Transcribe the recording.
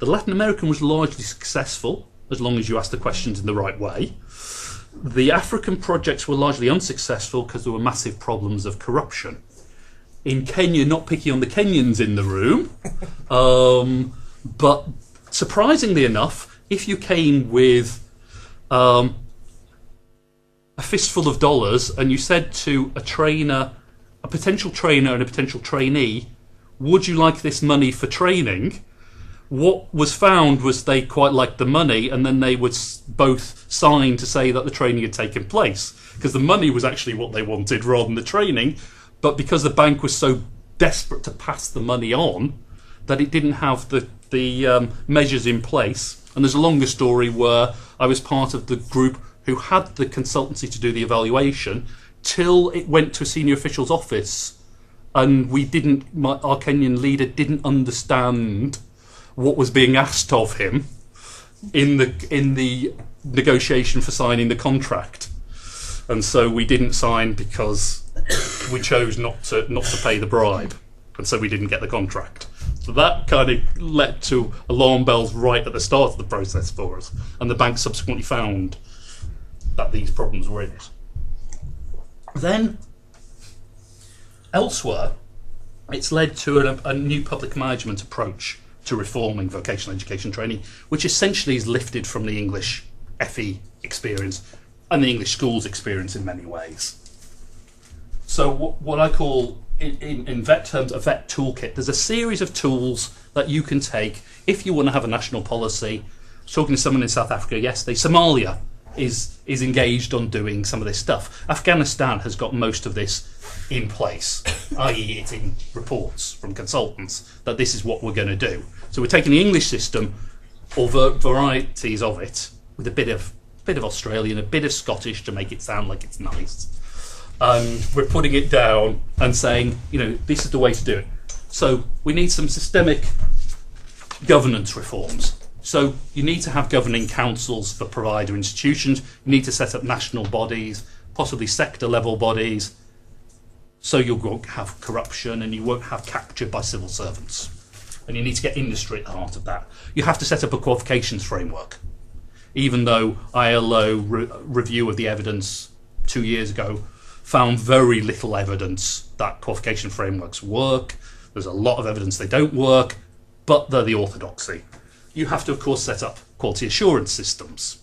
The Latin American was largely successful, as long as you asked the questions in the right way. The African projects were largely unsuccessful because there were massive problems of corruption. In Kenya, not picking on the Kenyans in the room, but surprisingly enough, if you came with a fistful of dollars and you said to a trainer, a potential trainer and a potential trainee, would you like this money for training? What was found was they quite liked the money, and then they would both sign to say that the training had taken place, because the money was actually what they wanted rather than the training. But because the bank was so desperate to pass the money on, that it didn't have the measures in place. And there's a longer story where I was part of the group who had the consultancy to do the evaluation till it went to a senior official's office, and our Kenyan leader didn't understand what was being asked of him in the negotiation for signing the contract, and so we didn't sign because we chose not to pay the bribe, and so we didn't get the contract. So that kind of led to alarm bells right at the start of the process for us, and the bank subsequently found that these problems were in it. Then, elsewhere, it's led to a new public management approach to reforming vocational education training, which essentially is lifted from the English FE experience and the English schools experience in many ways. So what I call, in vet terms, a vet toolkit. There's a series of tools that you can take if you want to have a national policy. I was talking to someone in South Africa yesterday. Somalia is engaged on doing some of this stuff. Afghanistan has got most of this in place, i.e. it's in reports from consultants that this is what we're going to do. So we're taking the English system, or varieties of it, with a bit of Australian, a bit of Scottish to make it sound like it's nice, and we're putting it down and saying, this is the way to do it. So we need some systemic governance reforms. So you need to have governing councils for provider institutions. You need to set up national bodies, possibly sector level bodies, so you won't have corruption and you won't have capture by civil servants. And you need to get industry at the heart of that. You have to set up a qualifications framework. Even though ILO review of the evidence 2 years ago found very little evidence that qualification frameworks work. There's a lot of evidence they don't work, but they're the orthodoxy. You have to, of course, set up quality assurance systems.